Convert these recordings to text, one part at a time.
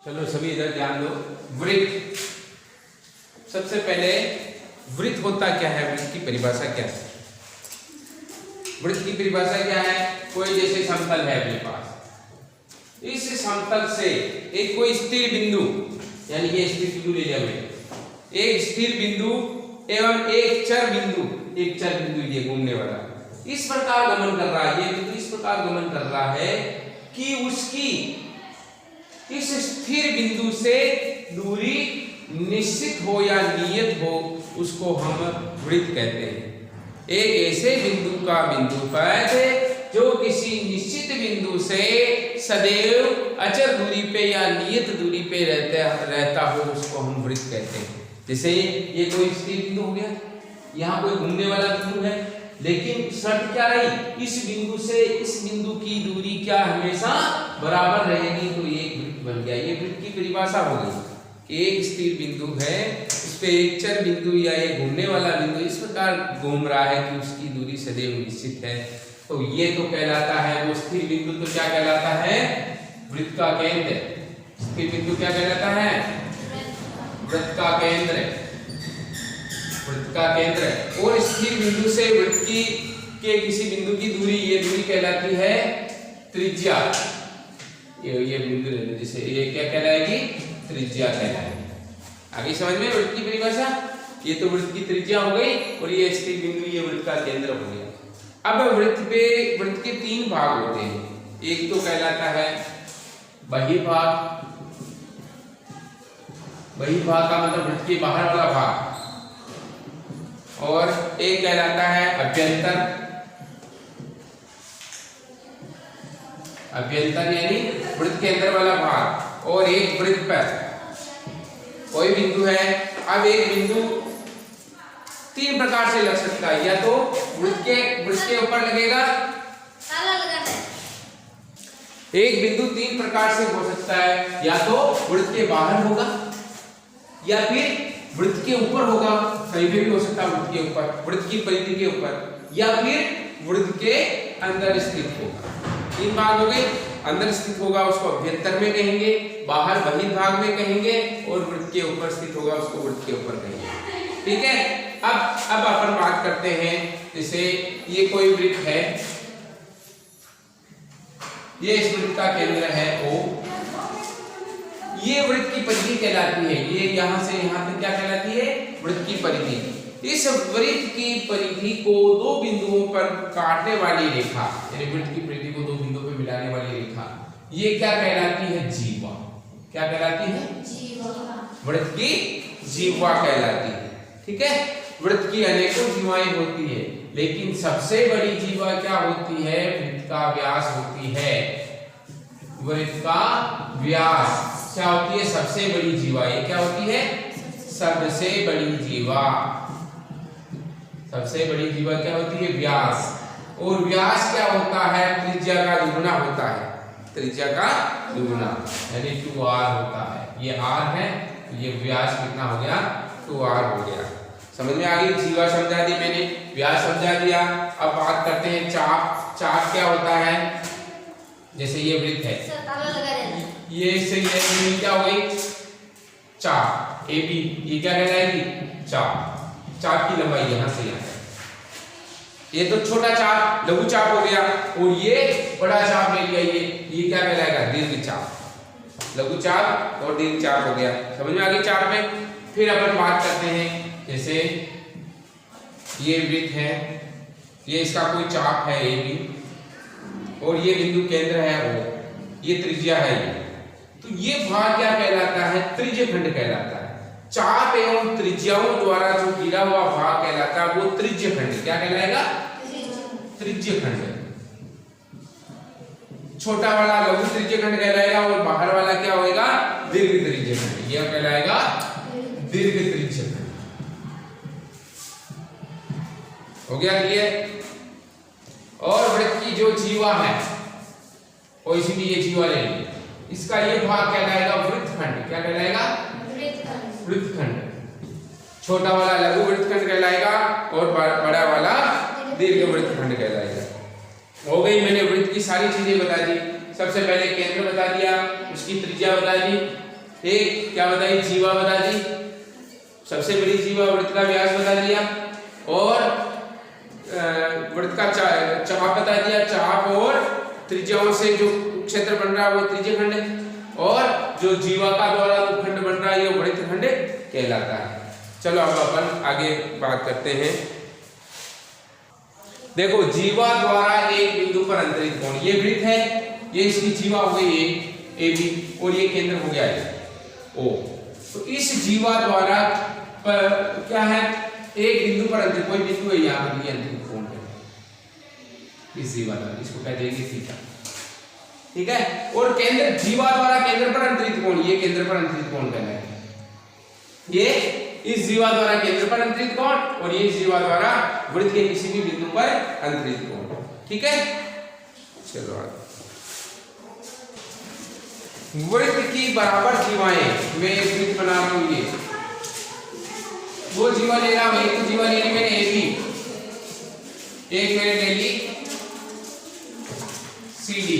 चलो सभी इधर ध्यान दो। वृत्त, सबसे पहले वृत्त होता क्या है, वृत्त की परिभाषा क्या है? वृत्त की परिभाषा क्या है? कोई जैसे समतल है अपने पास, इस समतल से एक कोई स्थिर बिंदु, यानी ये स्थिर बिंदु ले लिया मैंने, एक स्थिर बिंदु एवं एक चर बिंदु ये घूमने वाला इस प्रकार गमन कर रहा है, ये बिंदु इस प्रकार गमन कर रहा है कि उसकी इस स्थिर बिंदु से दूरी निश्चित हो या नियत हो, उसको हम वृत्त कहते हैं। एक ऐसे बिंदु का बिंदुपथ जो किसी निश्चित बिंदु से सदैव अचर दूरी पे या नियत दूरी पे रहता हो, उसको हम वृत्त कहते हैं। जैसे ये कोई स्थिर बिंदु हो गया, यहाँ कोई घूमने वाला बिंदु है, लेकिन शर्त क्या रही, इस बिंदु से इस बिंदु की दूरी क्या हमेशा बराबर रहेगी, तो ये एक वृत्त बन गया। ये वृत्त की परिभाषा हो गई। एक स्थिर बिंदु है, उस पे एक चर बिंदु या एक घूमने वाला बिंदु इस प्रकार घूम रहा है कि उसकी दूरी सदैव निश्चित है, तो ये तो कहलाता है वो स्थिर बिंदु। तो क्या कहलाता है? वृत्त का केंद्र। स्थिर बिंदु क्या कहलाता है? वृत्त का केंद्र, वृत्त का केंद्र। और स्थिर बिंदु से वृत्त की के किसी बिंदु की दूरी, ये दूरी कहलाती है त्रिज्या। ये बिंदु ले लो, जैसे ये क्या कहलाएगी? त्रिज्या कहलाएगी। आगे समझ में वृत्त की परिभाषा? ये तो वृत्त की त्रिज्या हो गई, और ये स्थिर बिंदु ये वृत्त का केंद्र हो गया। अब वृत्त के तीन भाग होते हैं। एक तो कहलाता है बहिर्भाग, बहिर्भाग का मतलब वृत्त के बाहर वाला भाग, और एक कहलाता है अभ्यंतर, अभ्यंतर यानी वृत्त के अंदर वाला भाग, और एक वृत्त पर कोई बिंदु है। अब एक बिंदु तीन प्रकार से लग सकता है, या तो वृत्त के ऊपर लगेगा, एक बिंदु तीन प्रकार से हो सकता है, या तो वृत्त के बाहर होगा, या फिर वृत्त के ऊपर होगा, कहीं भी हो सकता है वृत्त के ऊपर, वृत्त की परिधि के ऊपर, या फिर वृत्त के अंदर स्थित होगा। तीन भाग हो गए। अंदर स्थित होगा उसको अभ्यंतर में कहेंगे, बाहर बहिर्भाग में कहेंगे, और वृत्त के ऊपर स्थित होगा उसको वृत्त के ऊपर कहेंगे। ठीक है। अब अपन बात करते हैं, जैसे ये कोई वृत्त है, ये इस वृत्त का केंद्र है O, ये वृत्त की परिधि कहलाती है। ये यहां से यहां तक क्या कहलाती है? वृत्त की परिधि। इस वृत्त की परिधि को दो बिंदुओं पर काटने वाली रेखा, यानी वृत्त की परिधि को दो बिंदुओं पर मिलाने वाली रेखा, ये क्या कहलाती है? जीवा। क्या कहलाती है? जीवा। वृत्त की जीवा कहलाती है। ठीक है। वृत्त की अनेकों जीवाएं होती है, लेकिन सबसे बड़ी जीवा क्या होती है? वृत्त का व्यास होती है। वृत्त का व्यास क्या होती है? सबसे बड़ी जीवा। ये क्या होती है? सबसे बड़ी जीवा। सबसे बड़ी जीवा क्या होती है? व्यास। और व्यास क्या होता है? त्रिज्या का दुगुना होता है। त्रिज्या का दुगुना यानी 2r होता है। ये r है, तो ये व्यास कितना हो गया? 2r हो गया। समझ में आ गई? जीवा समझा दी मैंने, व्यास समझा दिया। अब बात करते हैं चाप। चाप क्या होता है? जैसे ये वृत्त है, ये इससे ये क्या हो गई? चाप AB, ये क्या कहलाएगी? चाप। चाप की लंबाई यहां से यहां, ये तो छोटा चाप लघु चाप हो गया, और ये बड़ा चाप ले लिया, ये क्या कहलाएगा? दीर्घ चाप। लघु चाप और दीर्घ चाप हो गया। समझ में आ गई चाप में? फिर अपन बात करते हैं, जैसे ये वृत्त है, ये इसका कोई चाप है AB, और ये बिंदु केंद्र है O, ये त्रिज्या है ये, तो ये भाग क्या कहलाता है? त्रिज्यखंड कहलाता है। चाप एवं त्रिज्याओं द्वारा जो घिरा हुआ भाग कहलाता है वो त्रिज्यखंड। क्या कहलाएगा? त्रिज्यखंड। छोटा वाला लघु त्रिज्यखंड कहलाएगा, और बाहर वाला क्या होगा? दीर्घ त्रिज्यखंड। यह कहलाएगा दीर्घ त्रिज्यखंड। हो गया क्लियर? और वृत्त की जो जीवा है, और इसीलिए ये जीवा ले ली, इसका ये भाग कहलाएगा वृत्तखंड। क्या कहलाएगा? वृत्तखंड। छोटा वाला लघु वृत्तखंड कहलाएगा, और बड़ा वाला दीर्घ वृत्तखंड कहलाएगा। हो गई, मैंने वृत्त की सारी चीजें बता दी। सबसे पहले केंद्र बता दिया, उसकी त्रिज्या बता दी, एक क्या बताई, जीवा बता दी, सबसे बड़ी जीवा, वृत्त का व्यास बता दिया, और वृत्त का चाप बता दिया, चाप और त्रिज्याओं से जो क्षेत्र बन रहा है वो त्रिज्य खंड है, और जो जीवा का द्वारा खंड बन रहा है ये वृत्त खंड कहलाता है। चलो अब अपन आगे बात करते हैं। देखो जीवा द्वारा एक बिंदु पर अंतरित कोण, ये वृत्त है, ये इसकी जीवा हो गई ए बी, और ये केंद्र हो गया ओ। तो इस जीवा द्वारा पर क्या है, एक बिंदु पर अंतरित, कोई बिंदु है यहाँ पर, ये अंतरित कोण है इस जीवा द्वारा, इसको कह देंगे थीटा, ठीक है। और केंद्र, जीवा द्वारा केंद्र पर अंतरित कोण, ये केंद्र पर अंतरित कोण कहलाएगा, ये इस जीवा द्वारा केंद्र पर अंतरित कोण, और ये इस जीवा द्वारा वृत्त के किसी भी बिंदु पर अंतरित कोण, ठीक है। चलो आगे, वृत्त की बराबर जीवाएं, मैं एक वृत्त बना रहा हूं, ये वो जीवा ले रहा हूं, एक तो जीवा ले ली मैंने ए बी, एक मैंने ले ली सी डी,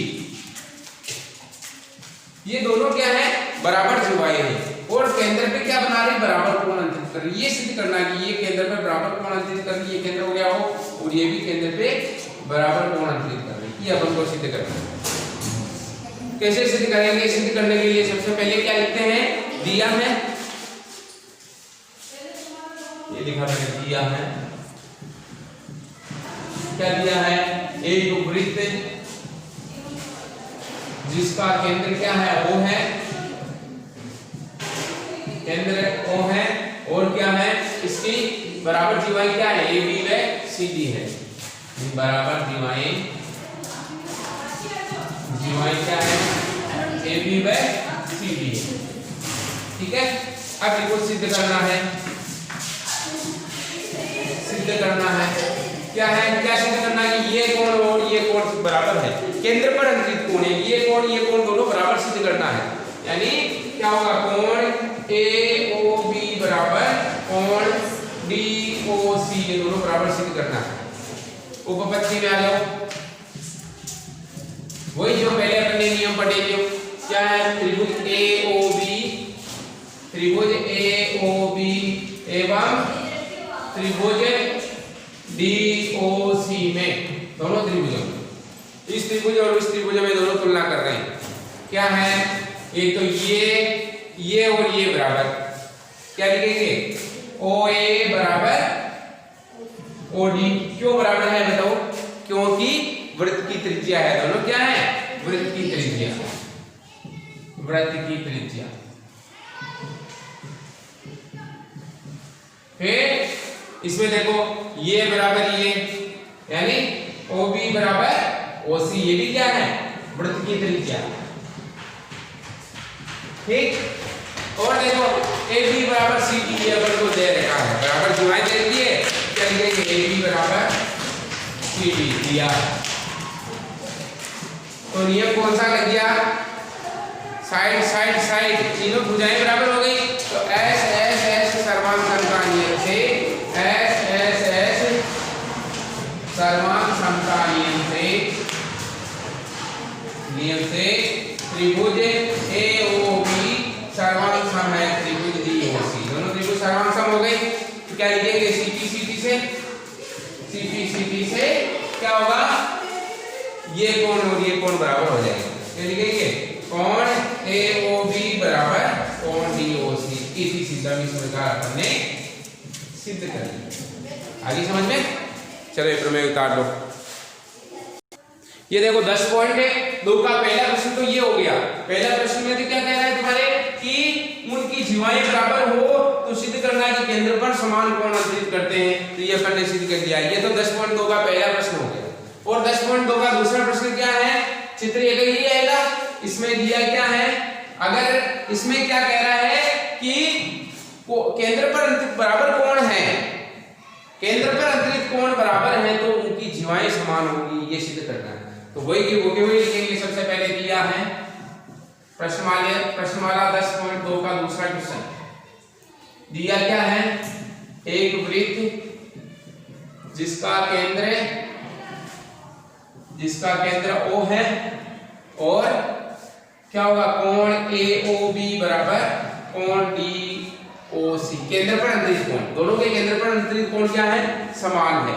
ये दोनों क्या है, बराबर जीवाएं हैं, और केंद्र पे क्या बना रही, बराबर कोण अंतरित कर रही है। ये सिद्ध करना है कि ये केंद्र पे बराबर कोण अंतरित कर रही है, ये केंद्र हो गया हो, और ये भी केंद्र पे बराबर कोण अंतरित कर रही है, ये अपन को सिद्ध करना है। कैसे सिद्ध करेंगे, सिद्ध करने के लिए सबसे पहले क्या लिखते हैं, दिया है, ये लिखा मैंने, दिया है, क्या दिया है, एक वृत्त जिसका केंद्र क्या है, O है, केंद्र O है, और क्या है, इसकी बराबर जीवाएं क्या है, ए बी व सी डी है, बराबर जीवाएं क्या है, ए बी व सी डी, ठीक है। अब इनको सिद्ध करना है, सिद्ध करना है, क्या है, क्या सिद्ध करना है कि ये कोण और ये कोण बराबर है, केंद्र पर अंतरित कोण है, ये कोण दोनों बराबर सिद्ध करना है, यानी क्या होगा, कोण AOB बराबर कोण DOC, ये दोनों बराबर सिद्ध करना है। उपपत्ति में आ जाओ, वही जो पहले अपने नियम पढ़े थे, क्या है, त्रिभुज AOB एवं त्रिभुज DOC में, दोनों त्रिभुजों, इस त्रिभुज और इस त्रिभुज में दोनों तुलना कर रहे हैं, क्या है, एक तो ये और ये बराबर, क्या लिखेंगे, OA बराबर OD, क्यों बराबर है बताओ, क्योंकि वृत्त की त्रिज्या है, दोनों क्या है, वृत्त की त्रिज्या, वृत्त की त्रिज्या। फिर इसमें देखो ये बराबर ये, यानी OB बराबर OC, ये भी क्या है, वृत्त की त्रिज्या, ठीक। और देखो AB बराबर CD, ये अपन को दे रखा है, बराबर जुड़ाई दे दी है, क्या लिखेंगे, AB बराबर CD दिया, तो नियम कौन सा लग गया, साइड साइड साइड, तीनों भुजाएं बराबर हो गई, तो S S S सर्वांग का नियम से, S S S सर्वांग समता नियम से त्रिभुज AOB सर्वांग सम है त्रिभुज DOC, दोनों त्रिभुज सर्वांग सम हो गए, तो क्या लिखेंगे, CP से क्या होगा, ये कोण और ये कोण बराबर हो जाएगा, क्या लिखेंगे, कोण AOB बराबर कोण DOC, इसी सीधा इस प्रकार अपन ने सिद्ध कर दिया। आगे समझ में, चलो ये प्रमेय उतार लो। ये देखो 10 पॉइंट है, 2 का पहला प्रश्न तो ये हो गया, पहला प्रश्न में तो क्या कह रहा है तुम्हारे कि उनकी जीवाएं बराबर हो तो सिद्ध करना है कि केंद्र पर समान कोण अंतरित करते हैं, तो ये अपन ने सिद्ध कर दिया। ये तो 10.2 का पहला प्रश्न हो गया, और 10.2 का दूसरा प्रश्न क्या है, चित्र ये आएगा, इसमें दिया क्या है, अगर इसमें क्या कह रहा है कि केंद्र पर अंतरित बराबर कोण है, केंद्र पर अंतरित कोण बराबर है तो उनकी जीवाएं समान होगी, ये सिद्ध करना है। तो वही की वो लिखेंगे, सबसे पहले दिया है प्रश्नमाला 10.2 का दूसरा क्वेश्चन दिया क्या है, एक वृत्त जिसका केंद्र O है, और क्या होगा, कोण AOB बराबर कोण DOC, केंद्र पर अंतरित कोण, दोनों के केंद्र पर अंतरित कोण क्या है, समान है,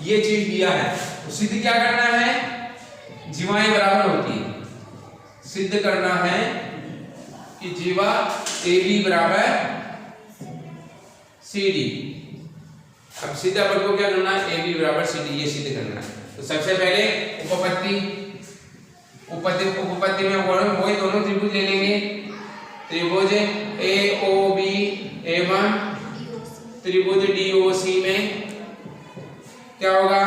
ये चीज दिया है। तो सिद्ध क्या करना है, जीवाएं बराबर होती है, सिद्ध करना है कि जीवा AB बराबर CD। अब सीधा अपन को क्या करना है, AB बराबर CD, ये सिद्ध करना है। तो सबसे पहले उपपत्ति में वही दोनों त्रिभुज ले लेंगे, त्रिभुज AOB एवं त्रिभुज DOC में क्या होगा,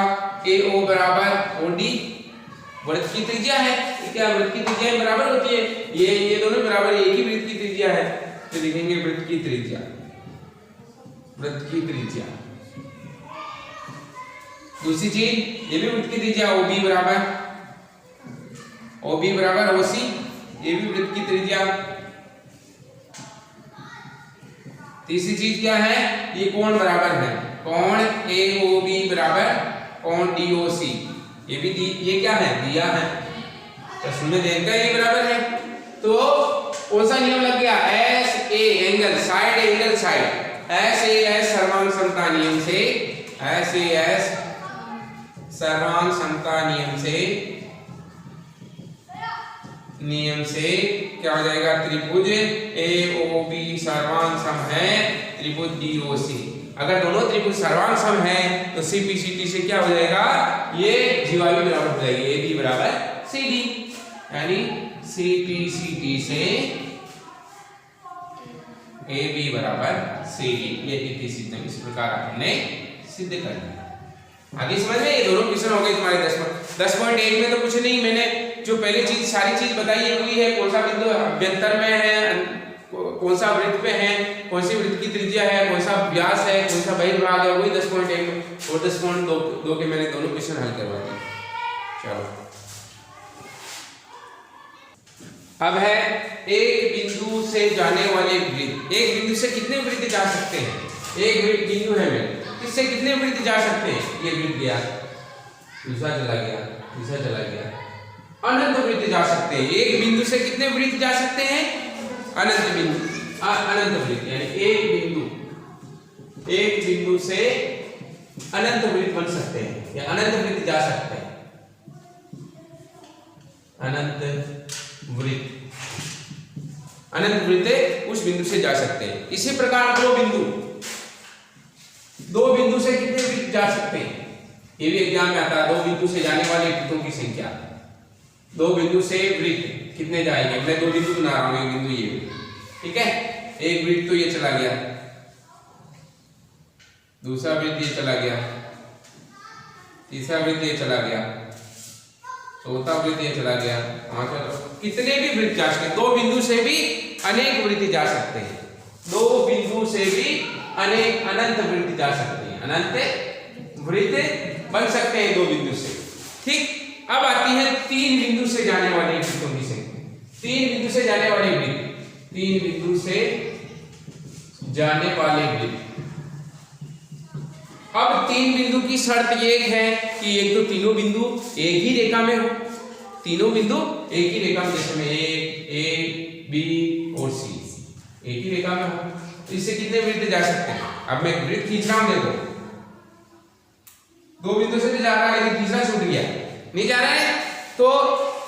AO बराबर OD, वृत्त की त्रिज्या है, क्या वृत्त की त्रिज्या बराबर होती है, ये दोनों बराबर, एक ही वृत्त की त्रिज्या है, तो लिखेंगे वृत्त की त्रिज्या, वृत्त की त्रिज्या। दूसरी चीज, ये भी वृत्त की त्रिज्या, OB बराबर OC, ये भी वृत्त की त्रिज्या। तीसरी चीज क्या है, ये कोण बराबर है, कोण AOB बराबर कोण DOC, ये क्या है, दिया है, प्रश्न में देखा ये बराबर है। तो कौन सा नियम लग गया, SA एंगल साइड, SAS सर्वांग समता नियम से, SAS सर्वांग समता नियम से क्या हो जाएगा, त्रिभुज AOB सर्वांग सम है त्रिभुज DOC। अगर दोनों त्रिभुज सर्वांग सम है तो CPCT से क्या हो जाएगा, ये जीवा भी बराबर हो जाएगी, AB बराबर CD, यानी CPCT से AB बराबर CD, ये सिद्ध, इस प्रकार हमने सिद्ध कर दिया। आगे समझ में, ये दोनों क्वेश्चन हो गए तुम्हारे 10.1 में। तो कुछ नहीं, मैंने जो पहले चीज सारी चीज बताई हुई है, कौन सा बिंदु अभ्यंतर में है, कौन सा वृत्त पे है, कौन सी वृत्त की त्रिज्या है, कौन सा व्यास है, कौन सा बहिर्भाग है, वही 10.1 में, और 10.2 के मैंने दोनों क्वेश्चन हल करवा दिए। चलो अब है एक बिंदु से जाने वाले वृत्त। एक बिंदु से कितने वृत्त जा सकते हैं, एक बिंदु है मेरे, इससे कितने वृत्त जा सकते हैं, ये वृत्त गया, दूसरा चला गया, तीसरा चला गया, अनंत वृत्त जा सकते हैं। एक बिंदु से कितने वृत्त जा सकते हैं, अनंत वृत्त, यानी एक बिंदु से अनंत वृत्त बन सकते हैं, या अनंत वृत्त जा सकते हैं, अनंत वृत्त उस बिंदु से जा सकते हैं। इसी प्रकार दो बिंदु से कितने वृत्त जा सकते हैं, ये भी एग्जाम में आता है। दो बिंदु से जाने वाले वृत्तों की संख्या, दो बिंदु से वृत्त कितने जाएंगे, मैं दो बिंदु बना रहा हूं, एक बिंदु ये, ठीक है, एक वृत्त तो ये चला गया, दूसरा वृत्त ये चला गया, तीसरा वृत्त ये चला गया, चौथा वृत्त ये चला गया, पांचवा, कितने भी वृत्त जा सकते हैं। दो बिंदु से भी अनेक वृत्त जा सकते हैं, दो बिंदु से भी अनंत वृत्त जा सकते हैं, अनंत वृत्त बन सकते हैं दो बिंदु से। ठीक, अब आती है तीन बिंदु से जाने वाले वृत्तों की संख्या। तीन बिंदु से जाने वाले वृत्त, तीन बिंदु से जाने वाले वृत्त। अब तीन बिंदु की शर्त ये है कि एक तो तीनों बिंदु एक ही रेखा में हो, तीनों बिंदु एक ही रेखा में, जैसे में ए, बी और सी एक ही रेखा में हो। इससे कितने वृत्त जा सकते हैं। अब मैं वृत्त खींच रहा हूं, देखो दो बिंदु से भी जा रहा है लेकिन तीसरा छूट गया, नहीं जा रहा है। तो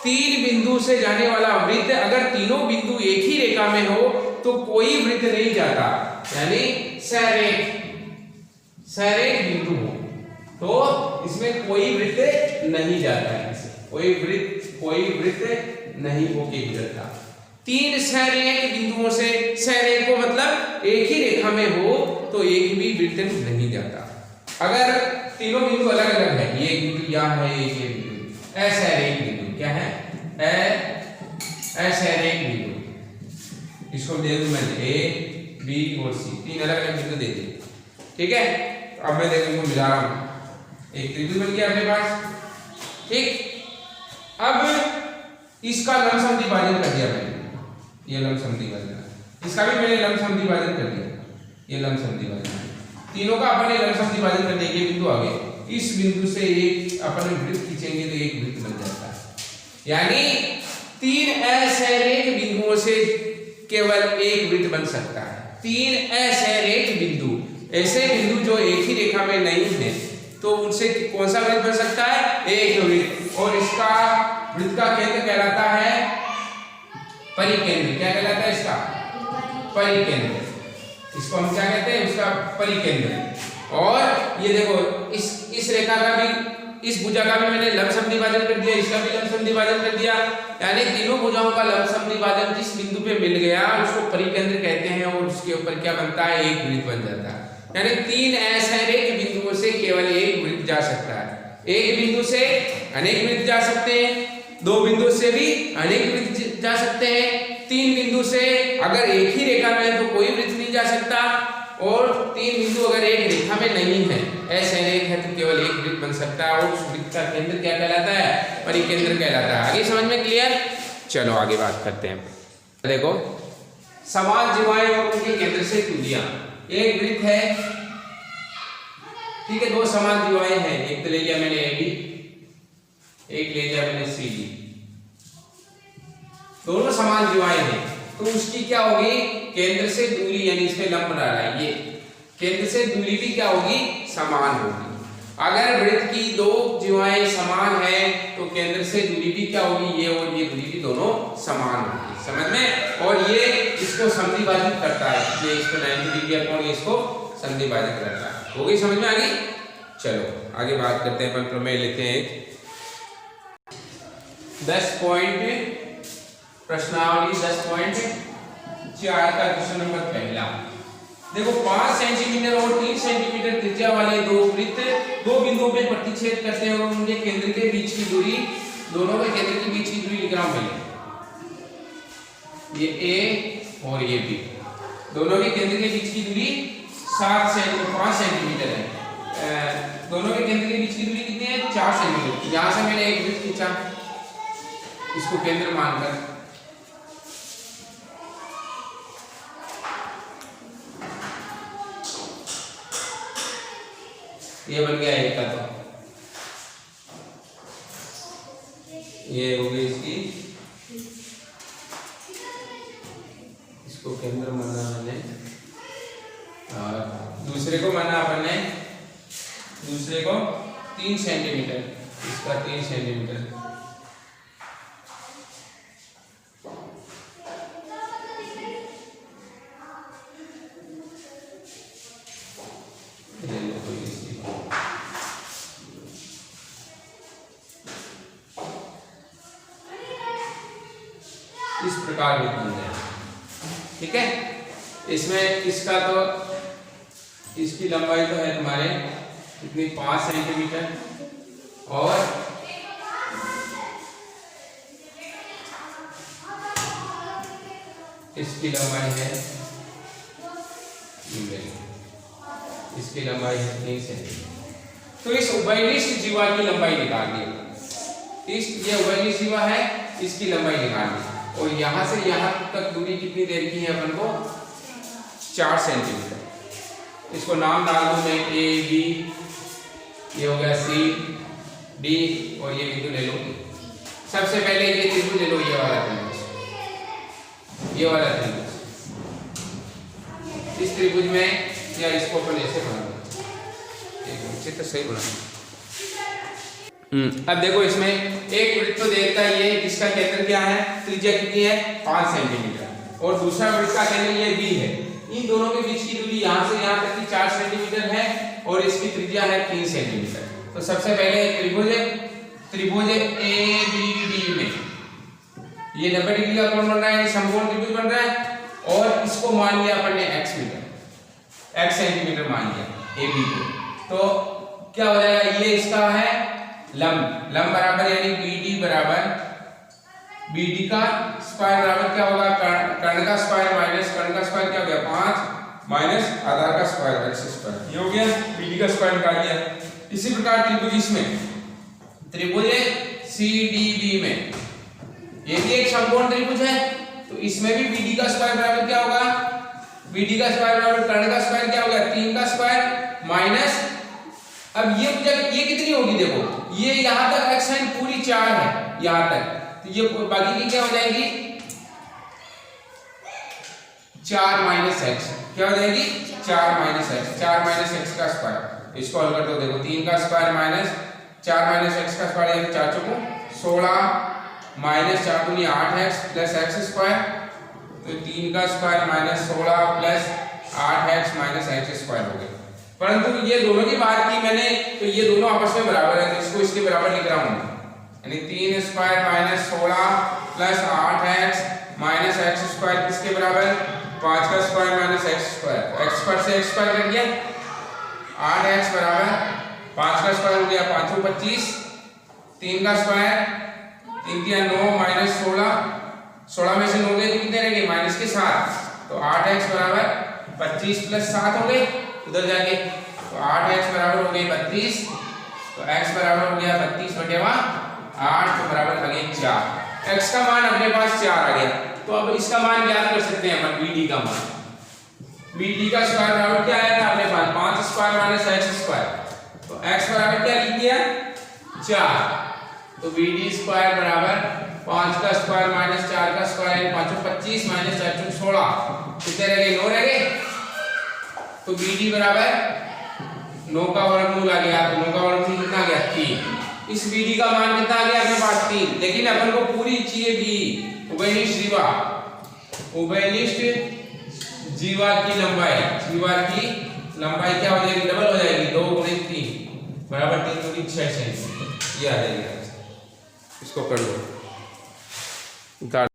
तीन बिंदु से जाने वाला वृत्त अगर तीनों बिंदु एक ही रेखा में हो तो कोई वृत्त नहीं जाता, यानी सरेख बिंदु हो तो इसमें कोई वृत्त नहीं जाता है, कोई वृत्त नहीं होके गुजरता। तीन सरेख बिंदुओं से, सरेख को मतलब एक ही रेखा में हो तो एक भी वृत्त नहीं जाता। अगर तीनों बिंदु अलग अलग है, ये बिंदु यहाँ है, एक ये बिंदु, असरेख बिंदु क्या है, असरेख बिंदु, इसको दे दूं मैं ए, बी और सी, तीन अलग अलग बिंदु दे दिए, ठीक है। अब मैं देखो इनको मिला रहा हूं, एक त्रिभुज बन गया अपने पास, ठीक। अब इसका लमसम विभाजन कर दिया मैंने, ये लमसम विभाजन, इसका भी मैंने लमसम विभाजन कर दिया, ये लमसम विभाजन, तीनों का अपन लमसम विभाजन कर देंगे, बिंदु आ गए, इस बिंदु से एक अपन वृत्त खींचेंगे तो एक वृत्त बन जाता है। यानी तीन असरेख बिंदुओं से केवल एक वृत्त बन सकता है। 3 असरेख बिंदु, ऐसे बिंदु जो एक ही रेखा में नहीं है, तो उनसे कौन सा वृत्त बन सकता है? एक वृत्त। और इसका वृत्त का केंद्र कहलाता है परिकेंद्र। क्या कहलाता है इसका? परिकेंद्र। इसको हम क्या कहते हैं? उसका परिकेंद्र। और ये देखो इस रेखा का भी, इस भुजा का भी मैंने लंब समद्विभाजन कर दिया, इसका भी लंब समद्विभाजन कर दिया, यानी तीनों भुजाओं का लंब समद्विभाजन जिस बिंदु पे मिल गया उसको परिकेंद्र कहते हैं, और उसके ऊपर क्या बनता है? एक वृत्त बन जाता है। यानी 3 असरेख बिंदुओं से केवल एक वृत्त जा सकता है। एक बिंदु से अनेक वृत्त जा सकते हैं, 2 बिंदु से भी अनेक वृत्त जा सकते हैं, 3 बिंदु से अगर एक ही रेखा में है तो कोई वृत्त नहीं जा सकता, और 3 बिंदु अगर एक रेखा में नहीं है, असरेख है, तो केवल एक वृत्त बन सकता है, और उस वृत्त का केंद्र क्या कहलाता है? परिकेंद्र कहलाता है। आगे समझ में क्लियर? चलो आगे बात करते हैं। देखो समान जीवाएं और उनके केंद्र से दूरियां। एक वृत्त है, ठीक है, 2 समान जीवाएं हैं, एक तो ले लिया मैंने AB, एक ले लिया मैंने CD, दोनों समान जीवाएं हैं, तो उसकी क्या होगी? केंद्र से दूरी, यानी इसमें लंब बना रहा है, ये केंद्र से दूरी भी क्या होगी? समान होगी। अगर वृत्त की 2 जीवाएं समान है तो केंद्र से दूरी भी क्या होगी? ये और ये दूरी भी दोनों समान होगी। समझ में? और ये इसको समद्विभाजित करता है, ये इसको 90 डिग्री अपॉन इसको समद्विभाजित करता है। हो गई समझ में? आ गई? चलो आगे बात करते हैं। अपन प्रमेय लेते हैं एक 10 पॉइंट प्रश्नावली 10.4 का क्वेश्चन नंबर पहला। देखो 5 सेंटीमीटर और 3 सेंटीमीटर त्रिज्या वाले 2 वृत्त 2 बिंदुओं पे प्रतिच्छेद करते हैं, और उनके केंद्र के बीच की दूरी, दोनों के केंद्र के बीच की दूरी लिख रहा हूं मैं, ये A और ये B, दोनों के केंद्र के बीच की दूरी 5 सेंटीमीटर है। दोनों के केंद्र के बीच की दूरी कितनी है? 4 सेंटीमीटर। यहां से मैंने एक वृत्त खींचा, इसको केंद्र मानकर, ये बन गया एक का, तो ये हो गई इसकी, इसको केंद्र माना मैंने, और दूसरे को माना अपन ने, दूसरे को 3 सेंटीमीटर, इसका 3 सेंटीमीटर। इस प्रकार भी बन जाए, ठीक है। इसमें इसका तो, इसकी लंबाई तो है तुम्हारे कितनी? 5 सेंटीमीटर, और इसकी लंबाई है, इसकी लंबाई है 3 सेंटीमीटर। तो इस उभयनिष्ठ जीवा की लंबाई निकाल दी। ये उभयनिष्ठ जीवा है, इसकी लंबाई निकाल दी, और यहां से यहां तक दूरी कितनी देर की है अपन को? 4 सेंटीमीटर। इसको नाम डाल दूं मैं A B, ये हो गया C D, और ये बिंदु ले लो। सबसे पहले ये त्रिभुज ले लो, ये वाला त्रिभुज, ये वाला त्रिभुज। इस त्रिभुज में, या इसको अपन ऐसे बना दो, चित्र सही बना। अब देखो इसमें एक वृत्त तो देखता है ये, जिसका केंद्र क्या है? त्रिज्या कितनी है? 5 सेंटीमीटर, और दूसरा वृत्त का केंद्र ये B है। इन दोनों के बीच की दूरी यहां से यहां तक की 4 सेंटीमीटर है, और इसकी त्रिज्या है 3 सेंटीमीटर। तो सबसे पहले त्रिभुज ABD में ये 90 डिग्री का कोण बन रहा है, समकोण त्रिभुज बन रहा है, और इसको मान लिया अपन ने x मीटर, x सेंटीमीटर मान लिया AB को। तो क्या हो जाएगा? ये इसका है लंब, लंब बराबर यानी BD बराबर, BD का स्क्वायर बराबर क्या होगा? कर्ण का स्क्वायर माइनस कर्ण का स्क्वायर, क्या हो गया? 5 माइनस आधार का स्क्वायर, x स्क्वायर, ये हो गया। BD का स्क्वायर निकाल लिया। इसी प्रकार त्रिभुज इसमें, त्रिभुज CDB में, ये भी एक समकोण त्रिभुज है, तो इसमें भी BD का स्क्वायर बराबर क्या होगा? BD का स्क्वायर बराबर कर्ण का स्क्वायर, क्या हो गया? 3 का स्क्वायर माइनस, अब ये भुजा ये कितनी होगी? देखो ये यहां तक x sin पूरी 4 है यहां तक, तो ये बाकी की क्या हो जाएगी? 4 माइनस एक्स, क्या हो जाएगी 4 माइनस एक्स, 4 माइनस एक्स का स्क्वायर। इसको हल कर दो, देखो 3 का स्क्वायर माइनस 4 माइनस एक्स का स्क्वायर यानी 4 चौको 16 माइनस 4 दूनी 8 एक्स प्लस एक्स स्क्वायर, तो 3 का square minus 16 plus 8 x minus x square हो गया। परंतु ये दोनों की बात की मैंने, तो ये दोनों आपस में बराबर है, तो इसको इसके बराबर लिख रहा हूँ, यानी 3 square minus 16 plus 8 x minus x square किसके बराबर 5 का square minus x square, x square से एक्स स्क्वायर कट गया, 8 एक्स बराबर 5 का स्क्वायर हो गया 5 को 25, 3 का स्क्वायर 3 किया 9 माइनस 16 में से 9 गए तो कितने रहेंगे माइनस के 7, तो 8 एक्स बराबर 25 प्लस 7 हो गए उधर जाके, तो 8 एक्स बराबर हो गए 32, तो x बराबर हो गया 32 बटे 8, तो बराबर आ गए 4। x का मान अपने पास 4 आ गया, तो अब इसका मान ज्ञात कर सकते हैं अपन bd का मान। bd का स्क्वायर बराबर क्या आया था अपने पास 5 स्क्वायर माइनस x स्क्वायर, तो x बराबर क्या लिख दिया 4, तो bd स्क्वायर बराबर 5 का स्क्वायर माइनस 4 का स्क्वायर यानी 5 25 माइनस 4 16 कितने रह गए 9 रह गए, तो bd बराबर 9 का वर्गमूल आ गया, तो 9 का वर्गमूल कितना आ गया 3। इस bd का मान कितना आ गया अपने पास 3, लेकिन अपन को पूरी चाहिए b उभयनिष्ठ जीवा, उभयनिष्ठ जीवा की लंबाई क्या हो जाएगी डबल हो जाएगी 2 गुणित 3 बराबर 3 दूनी 6 सेंटीमीटर, ये आ जाएगी। इसको कर लो।